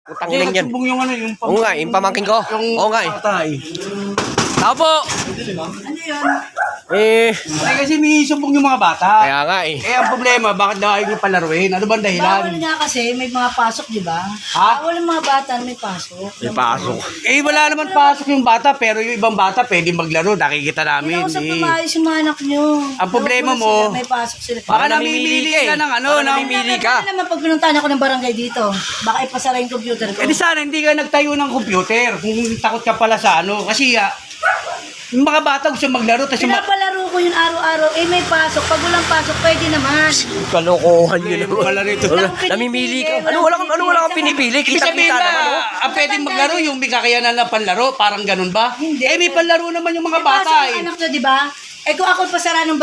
Utang ina yan. Sumbong yung ano, yung Oo nga, yung pamangkin ko. Oo nga eh. patay. Tao po. Ano yun? Eh, Ay, kasi may sumbong yung mga bata. kaya nga eh. Eh, ang problema, bakit daw ayaw yung palaruin? Ano bang dahilan? Bawal nga kasi, may mga pasok, di ba? Ha? Bawal ang mga bata na may pasok. May pasok. Eh, wala naman pasok yung bata, pero yung ibang bata pwede maglaro. Nakikita namin. Kinausap na Eh. maayos yung mga anak nyo. Ang problema Bawal mo, sila, may pasok sila. Baka namimili namimili ka eh. ka ng ano, Baka ng... namimili ka. Ano naman pag pinuntahan ako ng barangay dito? Baka ipasara yung computer ko. Eh di sana hindi ka nagtayo ng computer kung takot ka pala sa ano. Kasi yung mga bata gusto maglaro. Tapos Pinapalaro ko yung araw-araw. Eh, may pasok. Pag walang pasok, pwede naman. Kalokohan yun naman. Wala rito. Namimili ka. Ano wala kang pinipili? Ibig sabihin Kita-kita ba, naman. Oh. ang pwedeng maglaro yung may kakayanan ng panlaro? Parang ganun ba? Hindi. Eh, may panlaro naman yung mga May bata pasok eh. yung anak nyo, di ba? Eh, kung ako pasara ng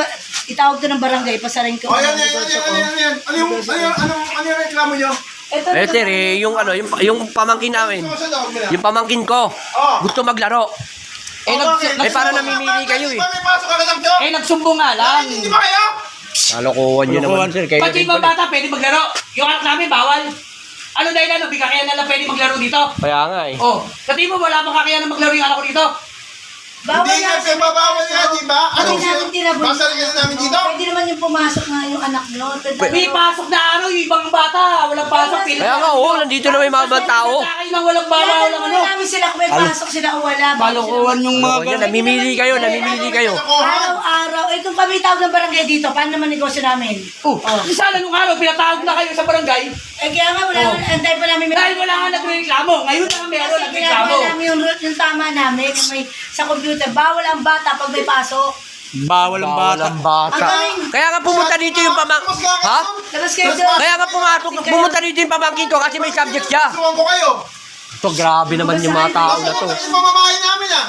itawag to ng barangay, pasarain ko. Oh, yan. Ano yung reklamo nyo? Ito, Eh, sir, eh, yung ano, yung pamangkin namin. Yung pamangkin ko. Gusto maglaro. Eh, Eh, para namimili kayo eh. May pasok ka lang dyan. nagsumbong nga lang. Hindi ba kayo? Kalokohan yun naman, sir. Kayo Pati din yung mga pala. bata pwede maglaro. Yung anak namin bawal. Ano dahil ano? May kakayanan lang pwede maglaro dito. Kaya nga eh. Oh, sa tingin mo wala bang kakayanan maglaro yung anak ko dito? bawal Hindi nga nga, babawal nga, di ba? Ano Pwede namin tinabon. Basal ka na namin dito? Pwede naman yung pumasok na yung anak nyo. May pasok na araw yung ibang bata. Walang pasok. Kaya nga, oo, nandito na may mga tao. Sa akin lang walang bawal. Walang ano. namin sila kung may pasok sila o wala. Balokohan yung mga Oo, yan, namimili kayo. Araw-araw. Eh kung kami tawag ng barangay dito, paano naman negosyo namin? Oh, sana nung araw pinatawag na kayo sa barangay. Eh kaya nga, wala antay pa namin. Dahil wala nga nagreklamo. Ngayon lang meron Kasi nagreklamo. ginagawa namin yung tama namin, yung may, sa computer. Bawal ang bata pag may pasok. Bawal ang bata. Walang bata. Ang galing. Kaya nga pumunta dito yung pamang... Ha? Labas kayo doon. Kaya nga pumunta dito yung pamangkin ko kasi may subject siya. Suwan ko kayo. Ito, grabe naman yung mga tao na to. Yung pamamahay namin ah.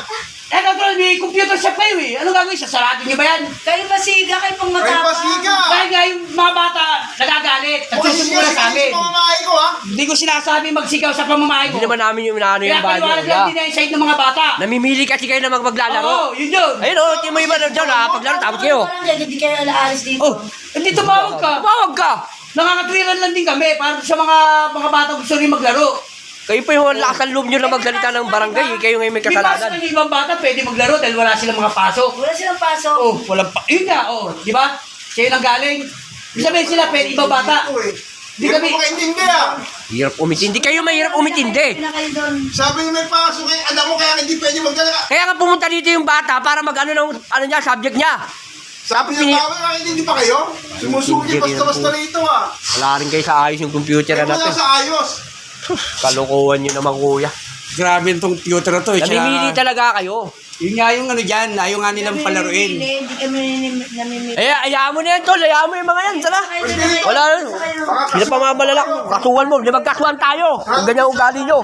Eh, control, may computer shop kayo eh. Ano gagawin? Sasarado niyo ba yan? Kayo masiga, kayo pang Kayo matapang. pasiga. Dahil nga yung mga bata nagagalit. Nagsusumbong na sa amin. Yung pamamahay ko ha. Hindi ko sinasabi magsigaw sa pamamahay ko. Hindi naman namin yung inaano Kaya yung bahay paliwanag nila. lang din na yung side ng mga bata. Namimili kasi kayo na maglalaro. Oo, yun yun. Ayun o, yung may iba na dyan ha, paglaro tapos kayo. Hindi kayo alaalis dito. Oh, hindi tumawag ka. Tumawag ka. Nakakatwiran lang din kami para sa mga bata gusto rin maglaro. Kayo pa yung lakas ng loob nyo na magsalita ng barangay. Kayo ngayon may May pasok kasalanan. ng ibang bata pwede maglaro dahil wala silang mga pasok. Wala silang pasok. Oh, walang yun nga, oh, di ba? Sa'yo nang galing. Ibig sabihin sila, pwede ibang bata. Hindi kami makaintindi ah. Hirap umitindi. Kayo mahirap umitindi. Na kayo doon. Sabi niyo may pasok kayo. Alam mo kaya hindi pwede magdala. Kaya nga pumunta dito yung bata para mag-ano ng ano niya, subject niya. Sabi niyo bawal makaintindi pa kayo? Sumusugi basta-basta rito ah. Wala rin kayo sa ayos yung computer Kaya na wala natin. sa ayos. Kalokohan nyo naman kuya. Grabe itong computer na to. Namimili talaga kayo. Yun nga yung ano dyan, ayaw nga nilang palaruin. Hindi kami namimili. Eh, ayaan mo na yan tol. Ayaan mo yung mga yan. Tala. Wala rin. Hindi na pa mamalala. Kasuhan mo. Hindi magkasuhan tayo. Kung ganyan ugali nyo.